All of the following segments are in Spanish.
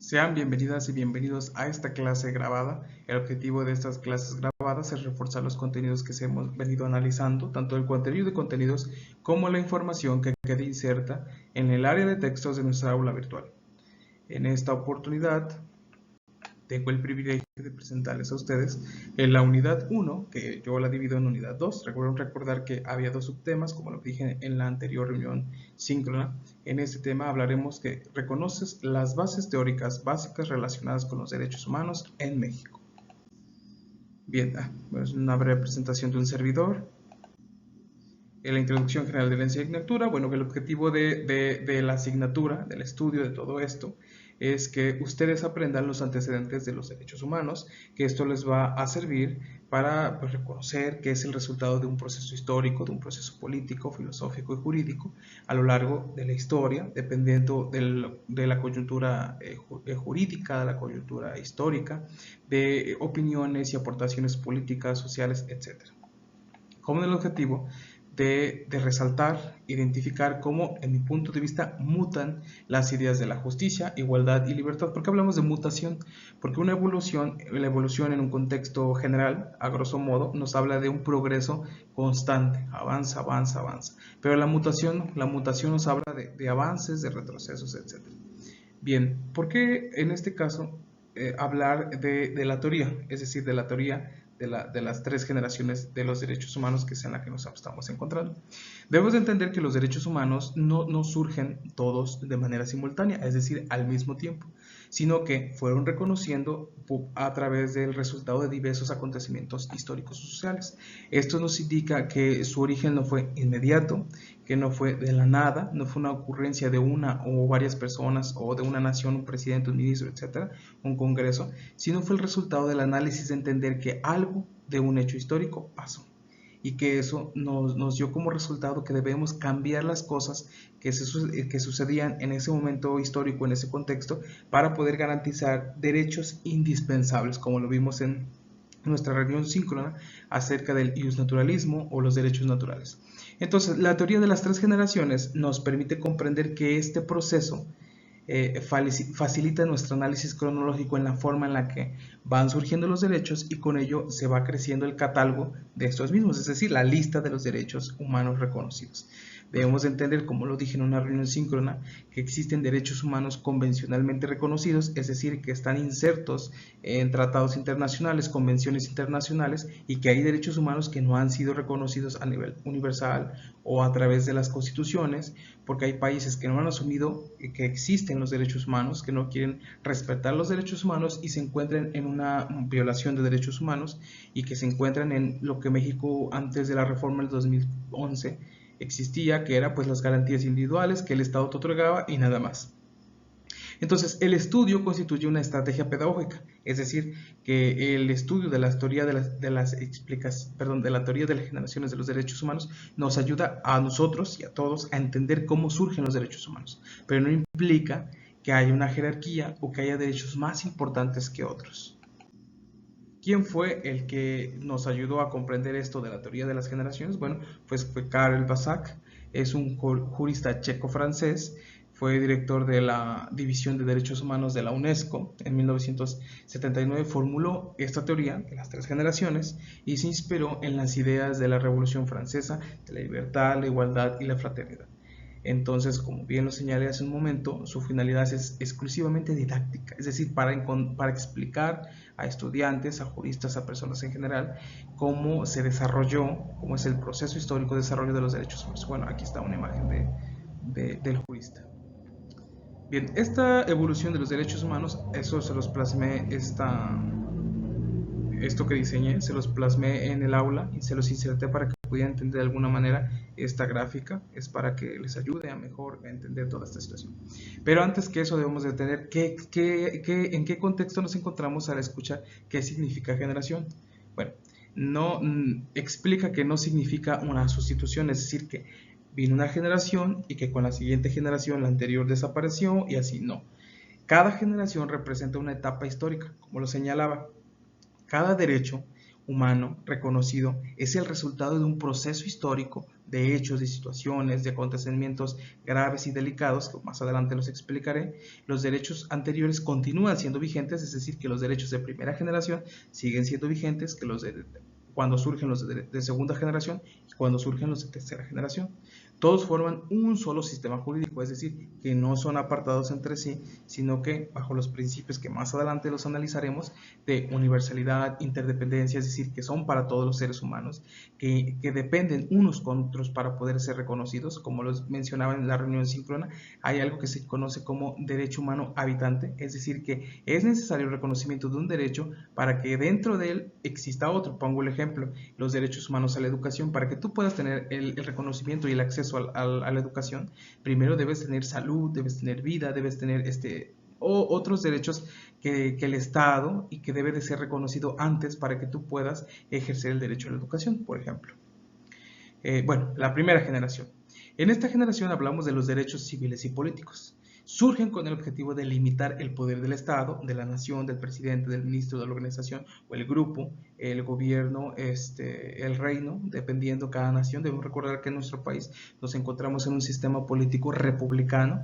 Sean bienvenidas y bienvenidos a esta clase grabada. El objetivo de estas clases grabadas es reforzar los contenidos que se hemos venido analizando, tanto el contenido de contenidos como la información que quede inserta en el área de textos de nuestra aula virtual. En esta oportunidad tengo el privilegio de presentarles a ustedes en la unidad 1, que yo la divido en unidad 2. Recuerden recordar que había dos subtemas, como lo dije en la anterior reunión síncrona. En este tema hablaremos que reconoces las bases teóricas básicas relacionadas con los derechos humanos en México. Bien, pues una breve presentación de un servidor. En la introducción general de la asignatura, bueno, el objetivo de la asignatura, del estudio de todo esto, es que ustedes aprendan los antecedentes de los derechos humanos, que esto les va a servir para reconocer qué es el resultado de un proceso histórico, de un proceso político, filosófico y jurídico a lo largo de la historia, dependiendo de la coyuntura jurídica, de la coyuntura histórica, de opiniones y aportaciones políticas, sociales, etc. Como el objetivo de resaltar, identificar cómo, en mi punto de vista, mutan las ideas de la justicia, igualdad y libertad. ¿Por qué hablamos de mutación? Porque la evolución en un contexto general, a grosso modo, nos habla de un progreso constante, avanza, avanza, avanza. Pero la mutación nos habla de avances, de retrocesos, etc. Bien, ¿por qué en este caso hablar de la teoría? Es decir, de la teoría de las tres generaciones de los derechos humanos, que es en la que nos estamos encontrando. Debemos de entender que los derechos humanos no surgen todos de manera simultánea, es decir, al mismo tiempo, sino que fueron reconociendo a través del resultado de diversos acontecimientos históricos o sociales. Esto nos indica que su origen no fue inmediato, que no fue de la nada, no fue una ocurrencia de una o varias personas o de una nación, un presidente, un ministro, etcétera, un congreso, sino fue el resultado del análisis de entender que algo de un hecho histórico pasó y que eso nos dio como resultado que debemos cambiar las cosas que sucedían en ese momento histórico, en ese contexto, para poder garantizar derechos indispensables, como lo vimos en nuestra reunión síncrona acerca del iusnaturalismo o los derechos naturales. Entonces, la teoría de las tres generaciones nos permite comprender que este proceso facilita nuestro análisis cronológico en la forma en la que van surgiendo los derechos, y con ello se va creciendo el catálogo de estos mismos, es decir, la lista de los derechos humanos reconocidos. Debemos entender, como lo dije en una reunión síncrona, que existen derechos humanos convencionalmente reconocidos, es decir, que están insertos en tratados internacionales, convenciones internacionales, y que hay derechos humanos que no han sido reconocidos a nivel universal o a través de las constituciones, porque hay países que no han asumido que existen los derechos humanos, que no quieren respetar los derechos humanos y se encuentran en una violación de derechos humanos, y que se encuentran en lo que México antes de la reforma del 2011 existía, que era pues las garantías individuales que el Estado te otorgaba y nada más. Entonces, el estudio constituye una estrategia pedagógica, es decir, que el estudio de la teoría de la teoría de las generaciones de los derechos humanos nos ayuda a nosotros y a todos a entender cómo surgen los derechos humanos, pero no implica que haya una jerarquía o que haya derechos más importantes que otros. ¿Quién fue el que nos ayudó a comprender esto de la teoría de las generaciones? Bueno, pues fue Karel Basak, es un jurista checo-francés, fue director de la División de Derechos Humanos de la UNESCO. En 1979 formuló esta teoría de las tres generaciones y se inspiró en las ideas de la Revolución Francesa, de la libertad, la igualdad y la fraternidad. Entonces, como bien lo señalé hace un momento, su finalidad es exclusivamente didáctica, es decir, para explicar a estudiantes, a juristas, a personas en general, cómo se desarrolló, cómo es el proceso histórico de desarrollo de los derechos humanos. Bueno, aquí está una imagen del jurista. Bien, esta evolución de los derechos humanos, eso se los plasmé, esto que diseñé, se los plasmé en el aula y se los inserté para que pudieran entender de alguna manera esta gráfica. Es para que les ayude a mejor entender toda esta situación. Pero antes que eso debemos de tener en qué contexto nos encontramos al escuchar qué significa generación. Bueno, no explica que no significa una sustitución, es decir, que vino una generación y que con la siguiente generación la anterior desapareció y así. No. Cada generación representa una etapa histórica, como lo señalaba. Cada derecho humano reconocido es el resultado de un proceso histórico de hechos, de situaciones, de acontecimientos graves y delicados, que más adelante los explicaré. Los derechos anteriores continúan siendo vigentes, es decir, que los derechos de primera generación siguen siendo vigentes que los de cuando surgen los de segunda generación y cuando surgen los de tercera generación. Todos forman un solo sistema jurídico, es decir, que no son apartados entre sí, sino que bajo los principios que más adelante los analizaremos de universalidad, interdependencia, es decir, que son para todos los seres humanos, que dependen unos con otros para poder ser reconocidos. Como los mencionaba en la reunión síncrona, hay algo que se conoce como derecho humano habitante, es decir, que es necesario el reconocimiento de un derecho para que dentro de él exista otro. Pongo el ejemplo, los derechos humanos a la educación. Para que tú puedas tener el reconocimiento y el acceso a la educación, primero debes tener salud, debes tener vida, debes tener otros derechos que el Estado y que debe de ser reconocido antes para que tú puedas ejercer el derecho a la educación, por ejemplo. Bueno, la primera generación. En esta generación hablamos de los derechos civiles y políticos. Surgen con el objetivo de limitar el poder del Estado, de la nación, del presidente, del ministro, de la organización o el grupo, el gobierno, el reino, dependiendo cada nación. Debemos recordar que en nuestro país nos encontramos en un sistema político republicano,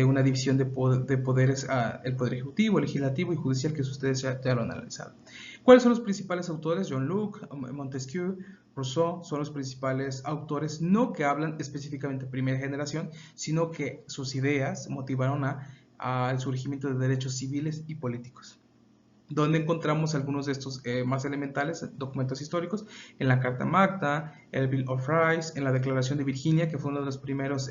una división de poderes, el poder ejecutivo, legislativo y judicial, que ustedes ya lo han analizado. ¿Cuáles son los principales autores? John Locke, Montesquieu, Rousseau son los principales autores, no que hablan específicamente de primera generación, sino que sus ideas motivaron al surgimiento de derechos civiles y políticos. ¿Dónde encontramos algunos de estos más elementales documentos históricos? En la Carta Magna, el Bill of Rights, en la Declaración de Virginia, que fue uno de los primeros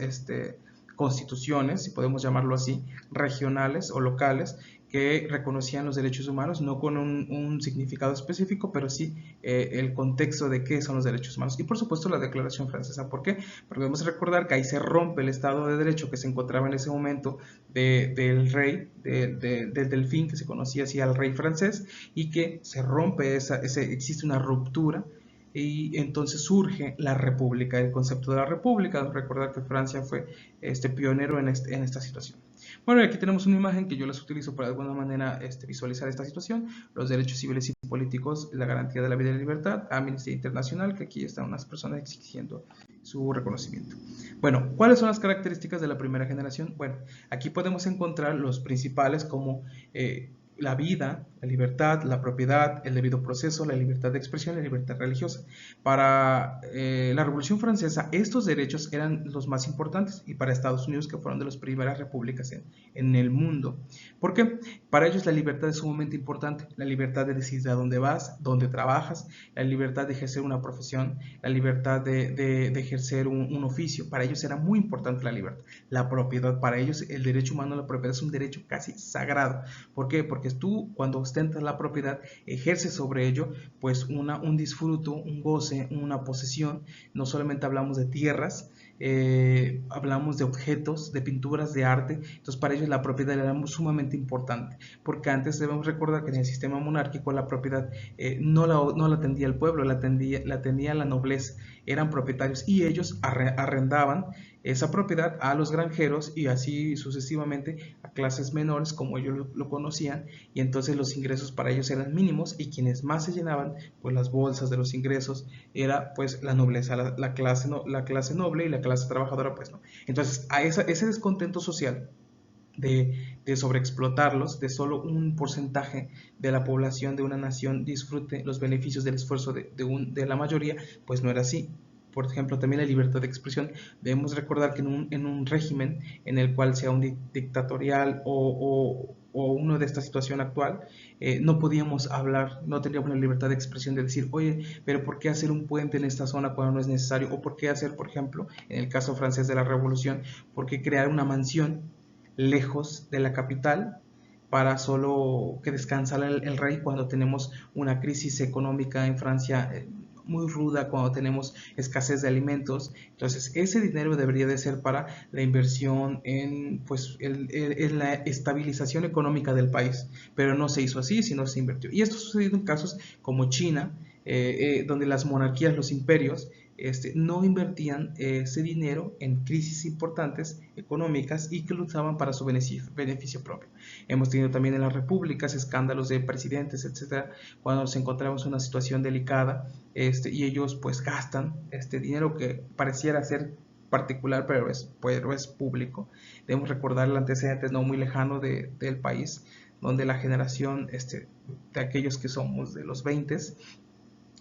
constituciones, si podemos llamarlo así, regionales o locales, que reconocían los derechos humanos, no con un significado específico, pero sí el contexto de qué son los derechos humanos. Y por supuesto la Declaración Francesa. ¿Por qué? Porque debemos recordar que ahí se rompe el Estado de Derecho que se encontraba en ese momento del rey, del delfín, que se conocía así al rey francés, y que se rompe, existe una ruptura, y entonces surge la república, el concepto de la república. Recordar que Francia fue pionero en esta situación. Bueno, aquí tenemos una imagen que yo las utilizo para de alguna manera visualizar esta situación: los derechos civiles y políticos, la garantía de la vida y la libertad, Amnistía Internacional, que aquí están unas personas exigiendo su reconocimiento. Bueno, ¿cuáles son las características de la primera generación? Bueno, aquí podemos encontrar los principales como la vida, la libertad, la propiedad, el debido proceso, la libertad de expresión y la libertad religiosa. Para la Revolución Francesa, estos derechos eran los más importantes, y para Estados Unidos, que fueron de las primeras repúblicas en el mundo. ¿Por qué? Para ellos la libertad es sumamente importante. La libertad de decidir a dónde vas, dónde trabajas, la libertad de ejercer una profesión, la libertad de ejercer un oficio. Para ellos era muy importante la libertad. La propiedad, para ellos el derecho humano a la propiedad es un derecho casi sagrado. ¿Por qué? Porque tú, cuando ostentas la propiedad, ejerces sobre ello pues un disfruto, un goce, una posesión. No solamente hablamos de tierras, hablamos de objetos, de pinturas, de arte. Entonces para ellos la propiedad era sumamente importante, porque antes debemos recordar que en el sistema monárquico la propiedad no la atendía el pueblo, la atendía la nobleza. Eran propietarios y ellos arrendaban esa propiedad a los granjeros y así sucesivamente a clases menores, como ellos lo conocían, y entonces los ingresos para ellos eran mínimos, y quienes más se llenaban pues las bolsas de los ingresos era pues la nobleza, la clase noble, y la clase trabajadora pues no. Entonces a ese descontento social de sobreexplotarlos, de solo un porcentaje de la población de una nación disfrute los beneficios del esfuerzo de la mayoría, pues no era así. Por ejemplo, también la libertad de expresión. Debemos recordar que en un régimen en el cual sea un dictatorial o uno de esta situación actual, no podíamos hablar, no teníamos la libertad de expresión de decir, oye, pero ¿por qué hacer un puente en esta zona cuando no es necesario? O ¿por qué hacer, por ejemplo, en el caso francés de la Revolución, por qué crear una mansión lejos de la capital para solo que descansara el rey cuando tenemos una crisis económica en Francia muy ruda, cuando tenemos escasez de alimentos? Entonces ese dinero debería de ser para la inversión en la estabilización económica del país, pero no se hizo así, sino se invirtió. Y esto ha sucedido en casos como China, donde las monarquías, los imperios, no invertían ese dinero en crisis importantes económicas y que lo usaban para su beneficio propio. Hemos tenido también en las repúblicas escándalos de presidentes, etcétera, cuando nos encontramos en una situación delicada, y ellos pues gastan dinero que pareciera ser particular, pero es público. Debemos recordar el antecedente no muy lejano del país, donde la generación de aquellos que somos de los 20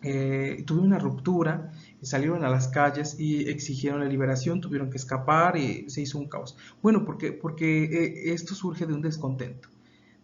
tuvieron una ruptura, salieron a las calles y exigieron la liberación, tuvieron que escapar y se hizo un caos. Bueno, porque esto surge de un descontento,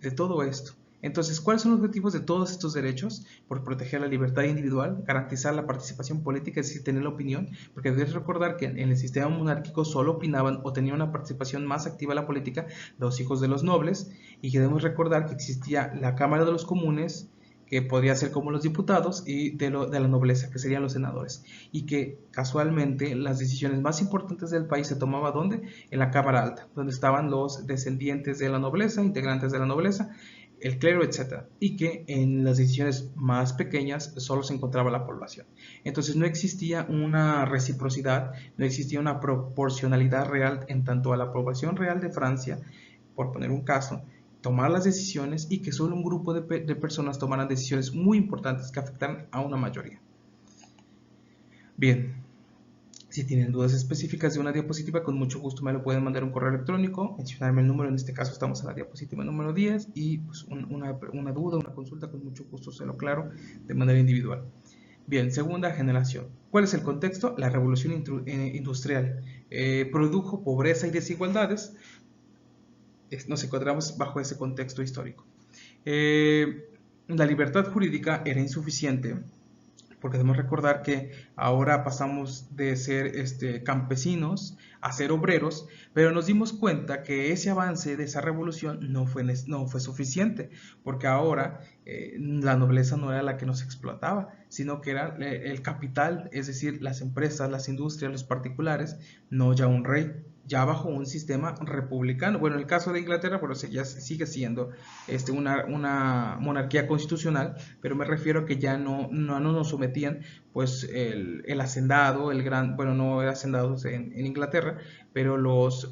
de todo esto. Entonces, ¿cuáles son los objetivos de todos estos derechos? Por proteger la libertad individual, garantizar la participación política, es decir, tener la opinión, porque debes recordar que en el sistema monárquico solo opinaban o tenían una participación más activa en la política los hijos de los nobles, y que debemos recordar que existía la Cámara de los Comunes, que podría ser como los diputados, y de la nobleza, que serían los senadores, y que casualmente las decisiones más importantes del país se tomaban ¿dónde? En la Cámara Alta, donde estaban los descendientes de la nobleza, integrantes de la nobleza, el clero, etc. Y que en las decisiones más pequeñas solo se encontraba la población. Entonces no existía una reciprocidad, no existía una proporcionalidad real en tanto a la población real de Francia, por poner un caso, tomar las decisiones, y que solo un grupo de personas tomaran decisiones muy importantes que afectaran a una mayoría. Bien, si tienen dudas específicas de una diapositiva, con mucho gusto me lo pueden mandar un correo electrónico, mencionarme el número, en este caso estamos en la diapositiva número 10, y pues una duda, una consulta, con mucho gusto se lo aclaro de manera individual. Bien, segunda generación. ¿Cuál es el contexto? La revolución industrial produjo pobreza y desigualdades. Nos encontramos bajo ese contexto histórico. La libertad jurídica era insuficiente, porque debemos recordar que ahora pasamos de ser campesinos a ser obreros, pero nos dimos cuenta que ese avance de esa revolución no fue suficiente, porque ahora la nobleza no era la que nos explotaba, sino que era el capital, es decir, las empresas, las industrias, los particulares, no ya un rey, ya bajo un sistema republicano. Bueno, en el caso de Inglaterra, pero ya sigue siendo una monarquía constitucional, pero me refiero a que ya no nos sometían pues el hacendado, bueno, no era hacendados en Inglaterra, pero los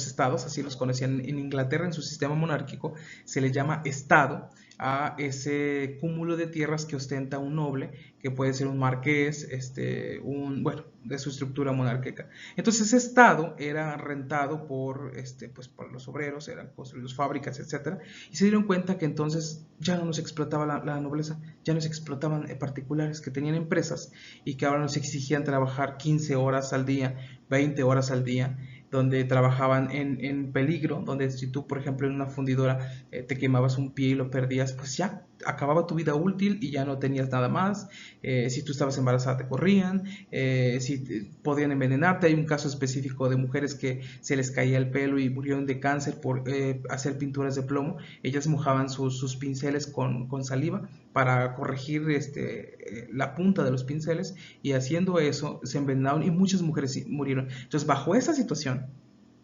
estados, así los conocían en Inglaterra, en su sistema monárquico, se le llama estado a ese cúmulo de tierras que ostenta un noble, que puede ser un marqués, bueno, de su estructura monárquica. Entonces ese estado era rentado por los obreros, eran construidos fábricas, etcétera, y se dieron cuenta que entonces ya no nos explotaba la nobleza, ya nos explotaban particulares que tenían empresas y que ahora nos exigían trabajar 15 horas al día, 20 horas al día, donde trabajaban en peligro, donde si tú, por ejemplo, en una fundidora te quemabas un pie y lo perdías, pues ya acababa tu vida útil y ya no tenías nada más. Si tú estabas embarazada te corrían, podían envenenarte. Hay un caso específico de mujeres que se les caía el pelo y murieron de cáncer por hacer pinturas de plomo. Ellas mojaban sus pinceles con saliva para corregir la punta de los pinceles, y haciendo eso se envenenaron y muchas mujeres murieron. Entonces, bajo esa situación,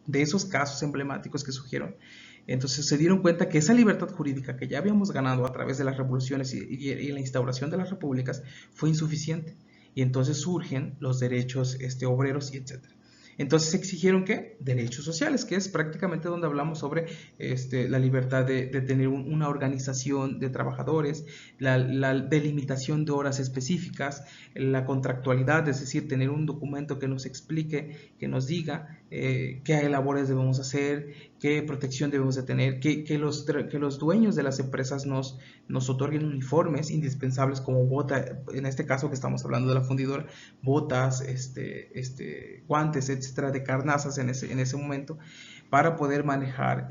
de esos casos emblemáticos que surgieron, entonces se dieron cuenta que esa libertad jurídica que ya habíamos ganado a través de las revoluciones y la instauración de las repúblicas fue insuficiente, y entonces surgen los derechos obreros y etcétera. Entonces exigieron ¿qué? Derechos sociales, que es prácticamente donde hablamos sobre la libertad de tener una organización de trabajadores, la delimitación de horas específicas, la contractualidad, es decir, tener un documento que nos explique, que nos diga qué labores debemos hacer, qué protección debemos de tener, que los dueños de las empresas nos otorguen uniformes indispensables como botas, en este caso que estamos hablando de la fundidora, botas, guantes, etcétera, de carnazas en ese momento, para poder manejar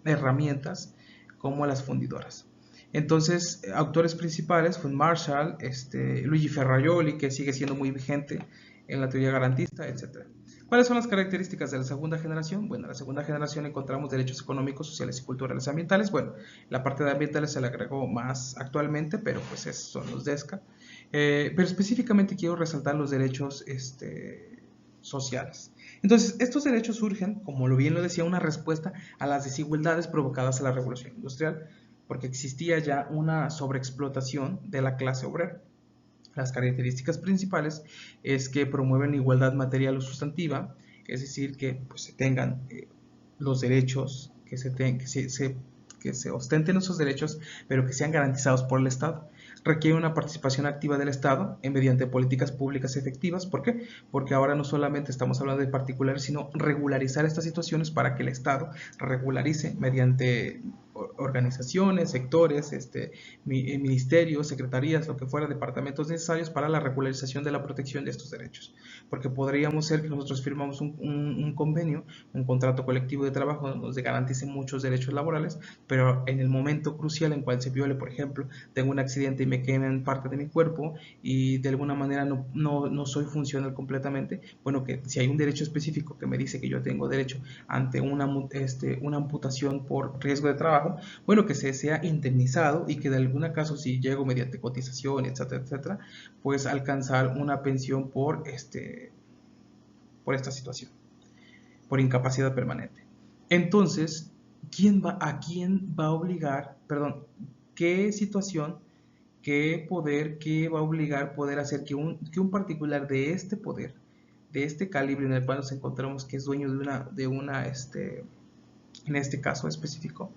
herramientas como las fundidoras. Entonces, autores principales fueron Marshall, Luigi Ferrajoli, que sigue siendo muy vigente en la teoría garantista, etc. ¿Cuáles son las características de la segunda generación? Bueno, en la segunda generación encontramos derechos económicos, sociales y culturales ambientales. Bueno, la parte de ambientales se le agregó más actualmente, pero pues esos son los DESCA. Pero específicamente quiero resaltar los derechos sociales. Entonces, estos derechos surgen, como bien lo decía, una respuesta a las desigualdades provocadas a la revolución industrial. porque existía ya una sobreexplotación de la clase obrera. Las características principales es que promueven igualdad material o sustantiva, es decir, que pues, se tengan los derechos, que se ostenten esos derechos, pero que sean garantizados por el Estado. Requiere una participación activa del Estado mediante políticas públicas efectivas. ¿Por qué? Porque ahora no solamente estamos hablando de particulares, sino regularizar estas situaciones para que el Estado regularice mediante organizaciones, sectores, ministerios, secretarías, lo que fuera, departamentos necesarios para la regularización de la protección de estos derechos. Porque podríamos ser que nosotros firmamos un convenio, un contrato colectivo de trabajo donde garantice muchos derechos laborales, pero en el momento crucial en cual se viole, por ejemplo, tengo un accidente y me queman parte de mi cuerpo y de alguna manera no soy funcional completamente, bueno, que si hay un derecho específico que me dice que yo tengo derecho ante una amputación por riesgo de trabajo, bueno, que se sea indemnizado y que de algún caso, si llego mediante cotización, etcétera, etcétera, pues alcanzar una pensión por esta situación, por incapacidad permanente. Entonces, ¿a quién va a obligar, perdón, qué situación, qué poder, qué va a obligar poder hacer que un particular de este poder, de este calibre en el cual nos encontramos, que es dueño en este caso específico,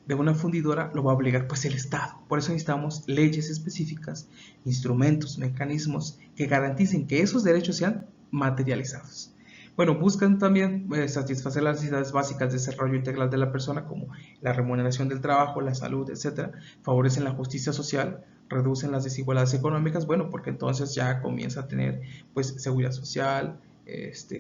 de una fundidora, lo va a obligar pues el Estado? Por eso necesitamos leyes específicas, instrumentos, mecanismos que garanticen que esos derechos sean materializados. Bueno, buscan también satisfacer las necesidades básicas de desarrollo integral de la persona, como la remuneración del trabajo, la salud, etc. Favorecen la justicia social, reducen las desigualdades económicas, bueno, porque entonces ya comienza a tener pues seguridad social,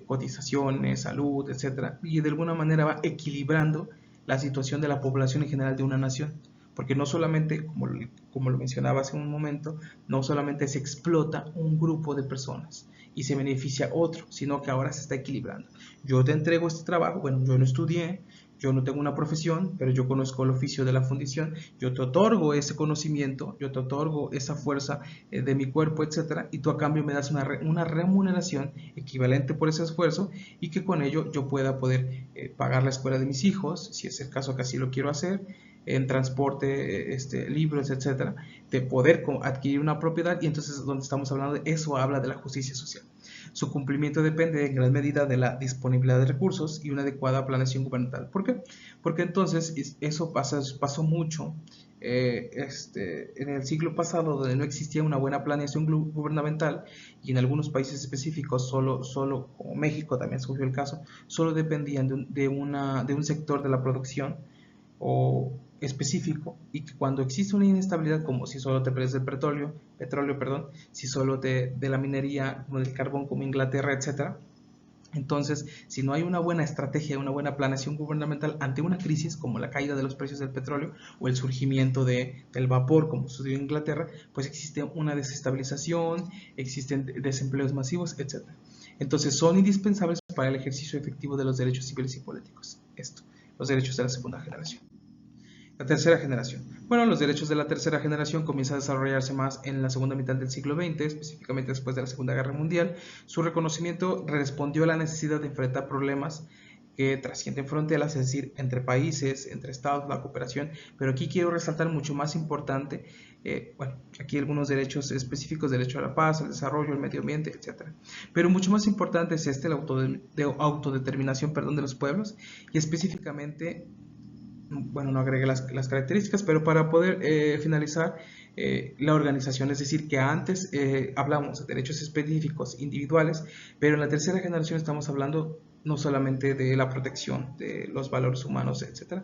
cotizaciones, salud, etc. Y de alguna manera va equilibrando la situación de la población en general de una nación, porque no solamente, como lo mencionaba hace un momento, no solamente se explota un grupo de personas y se beneficia otro, sino que ahora se está equilibrando. Yo te entrego este trabajo, bueno, yo no estudié, yo no tengo una profesión, pero yo conozco el oficio de la fundición, yo te otorgo ese conocimiento, yo te otorgo esa fuerza de mi cuerpo, etcétera, y tú a cambio me das una remuneración equivalente por ese esfuerzo y que con ello yo pueda poder pagar la escuela de mis hijos, si es el caso que así lo quiero hacer, en transporte, libros, etcétera, de poder adquirir una propiedad. Y entonces donde estamos hablando de eso, habla de la justicia social. Su cumplimiento depende en gran medida de la disponibilidad de recursos y una adecuada planeación gubernamental. ¿Por qué? Porque entonces eso pasó mucho en el siglo pasado, donde no existía una buena planeación gubernamental, y en algunos países específicos, solo como México también surgió el caso, solo dependían de un sector de la producción o específico, y que cuando existe una inestabilidad, como si solo te prende el petróleo, perdón, si solo de la minería, como del carbón, como Inglaterra, etcétera. Entonces, si no hay una buena estrategia, una buena planeación gubernamental ante una crisis como la caída de los precios del petróleo o el surgimiento del vapor, como sucedió en Inglaterra, pues existe una desestabilización, existen desempleos masivos, etc. Entonces, son indispensables para el ejercicio efectivo de los derechos civiles y políticos. Los derechos de la segunda generación. La tercera generación. Bueno, los derechos de la tercera generación comienzan a desarrollarse más en la segunda mitad del siglo XX, específicamente después de la Segunda Guerra Mundial. Su reconocimiento respondió a la necesidad de enfrentar problemas que trascienden fronteras, es decir, entre países, entre estados, la cooperación. Pero aquí quiero resaltar mucho más importante, aquí algunos derechos específicos: derecho a la paz, al desarrollo, al medio ambiente, etc. Pero mucho más importante es la autodeterminación, de los pueblos, y específicamente, bueno, no agregué las características, pero para poder finalizar, la organización, es decir, que antes hablamos de derechos específicos individuales, pero en la tercera generación estamos hablando no solamente de la protección de los valores humanos, etcétera,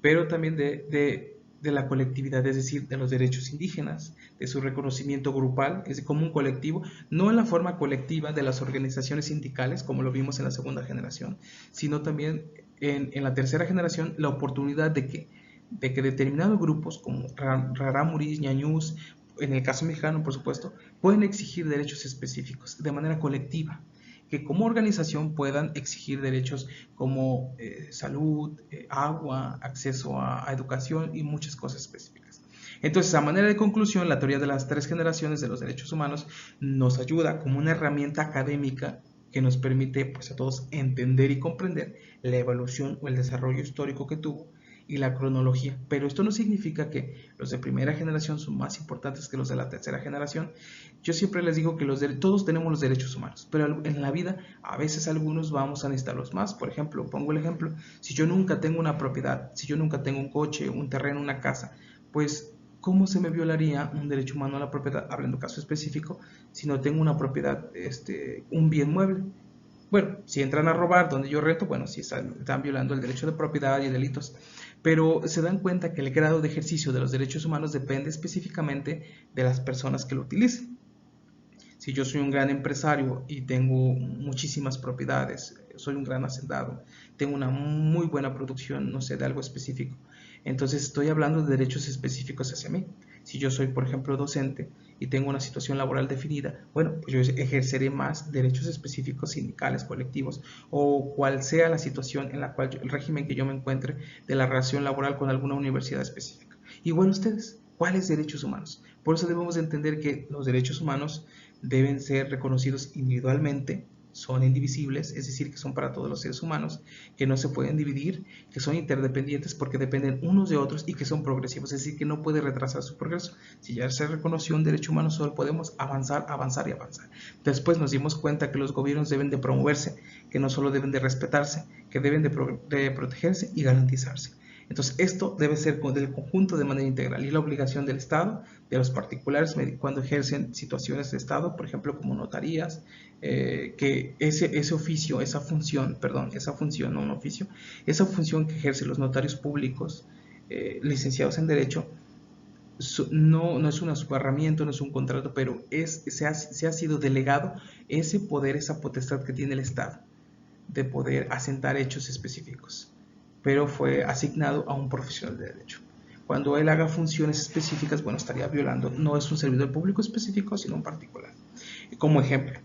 pero también de la colectividad, es decir, de los derechos indígenas, de su reconocimiento grupal, es como un colectivo, no en la forma colectiva de las organizaciones sindicales, como lo vimos en la segunda generación, sino también en la tercera generación, la oportunidad de que determinados grupos, como rarámuris, ñañús, en el caso mexicano, por supuesto, pueden exigir derechos específicos de manera colectiva, que como organización puedan exigir derechos como salud, agua, acceso a educación y muchas cosas específicas. Entonces, a manera de conclusión, la teoría de las tres generaciones de los derechos humanos nos ayuda como una herramienta académica que nos permite, pues, a todos entender y comprender la evolución o el desarrollo histórico que tuvo, y la cronología. Pero esto no significa que los de primera generación son más importantes que los de la tercera generación. Yo siempre les digo que todos tenemos los derechos humanos, pero en la vida a veces algunos vamos a necesitarlos más. Por ejemplo, pongo el ejemplo, si yo nunca tengo una propiedad, si yo nunca tengo un coche, un terreno, una casa, pues ¿cómo se me violaría un derecho humano a la propiedad, hablando caso específico, si no tengo una propiedad, un bien mueble? Bueno, si entran a robar donde yo rento, bueno, sí están violando el derecho de propiedad y delitos, pero se dan cuenta que el grado de ejercicio de los derechos humanos depende específicamente de las personas que lo utilicen. Si yo soy un gran empresario y tengo muchísimas propiedades, soy un gran hacendado, tengo una muy buena producción, no sé, de algo específico, entonces estoy hablando de derechos específicos hacia mí. Si yo soy, por ejemplo, docente y tengo una situación laboral definida, bueno, pues yo ejerceré más derechos específicos sindicales, colectivos, o cual sea la situación en la cual el régimen que yo me encuentre de la relación laboral con alguna universidad específica. Igual ustedes, ¿cuáles derechos humanos? Por eso debemos de entender que los derechos humanos deben ser reconocidos individualmente, son indivisibles, es decir, que son para todos los seres humanos, que no se pueden dividir, que son interdependientes porque dependen unos de otros y que son progresivos, es decir, que no puede retrasar su progreso. Si ya se reconoció un derecho humano, solo podemos avanzar, avanzar y avanzar. Después nos dimos cuenta que los gobiernos deben de promoverse, que no solo deben de respetarse, que deben de protegerse y garantizarse. Entonces, esto debe ser del conjunto de manera integral y la obligación del Estado, de los particulares, cuando ejercen situaciones de Estado, por ejemplo, como notarías, que ese oficio, esa función, no un oficio, esa función que ejercen los notarios públicos, licenciados en Derecho, no es un subarramiento, no es un contrato, pero se ha sido delegado ese poder, esa potestad que tiene el Estado de poder asentar hechos específicos, pero fue asignado a un profesional de derecho. Cuando él haga funciones específicas, bueno, estaría violando, no es un servidor público específico, sino un particular. Como ejemplo.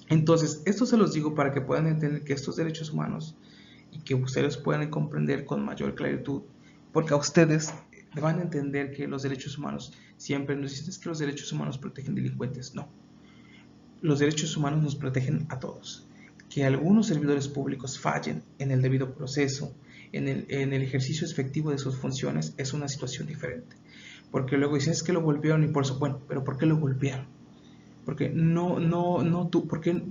Entonces, esto se los digo para que puedan entender que estos derechos humanos y que ustedes puedan comprender con mayor claritud, porque a ustedes van a entender que los derechos humanos siempre nos dicen que los derechos humanos protegen delincuentes. No, los derechos humanos nos protegen a todos. Que algunos servidores públicos fallen en el debido proceso, en el ejercicio efectivo de sus funciones, es una situación diferente. Porque luego dicen es que lo golpearon y por eso, bueno, pero ¿por qué lo golpearon? Porque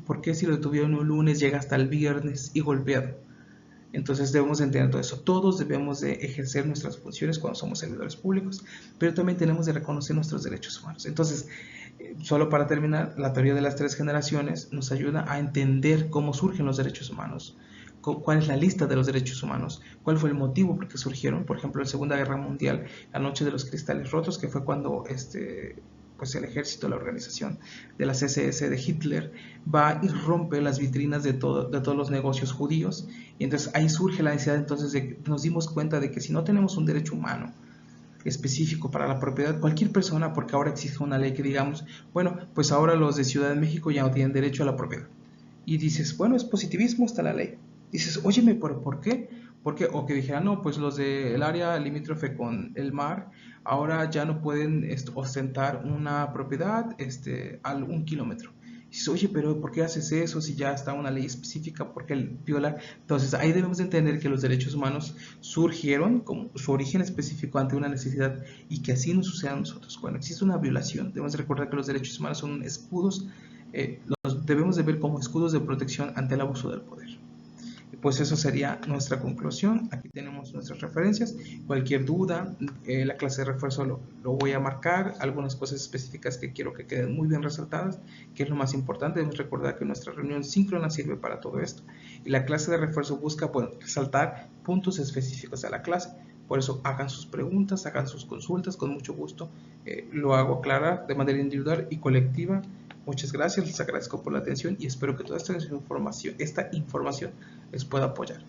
¿por qué si lo detuvieron un lunes llega hasta el viernes y golpeado? Entonces debemos entender todo eso. Todos debemos de ejercer nuestras funciones cuando somos servidores públicos, pero también tenemos de reconocer nuestros derechos humanos. Entonces, solo para terminar, la teoría de las tres generaciones nos ayuda a entender cómo surgen los derechos humanos, cuál es la lista de los derechos humanos, cuál fue el motivo por qué surgieron. Por ejemplo, en la Segunda Guerra Mundial, la noche de los cristales rotos, que fue cuando pues el ejército, la organización de las SS de Hitler va y rompe las vitrinas de todos los negocios judíos, y entonces ahí surge la necesidad entonces de nos dimos cuenta de que si no tenemos un derecho humano específico para la propiedad, cualquier persona, porque ahora existe una ley que digamos, bueno, pues ahora los de Ciudad de México ya no tienen derecho a la propiedad, y dices, bueno, es positivismo hasta la ley, dices, óyeme, ¿por qué? O que dijera, no, pues los del área limítrofe con el mar ahora ya no pueden ostentar una propiedad a 1 kilómetro. Y dices, oye, pero ¿por qué haces eso si ya está una ley específica? ¿Por qué violar? Entonces ahí debemos de entender que los derechos humanos surgieron con su origen específico ante una necesidad y que así nos suceda a nosotros. Cuando existe una violación, debemos recordar que los derechos humanos son escudos, los debemos de ver como escudos de protección ante el abuso del poder. Pues eso sería nuestra conclusión. Aquí tenemos nuestras referencias. Cualquier duda, la clase de refuerzo lo voy a marcar. Algunas cosas específicas que quiero que queden muy bien resaltadas, que es lo más importante. Debemos recordar que nuestra reunión síncrona sirve para todo esto. Y la clase de refuerzo busca resaltar puntos específicos de la clase. Por eso hagan sus preguntas, hagan sus consultas, con mucho gusto lo hago aclarar de manera individual y colectiva. Muchas gracias, les agradezco por la atención y espero que toda esta información les pueda apoyar.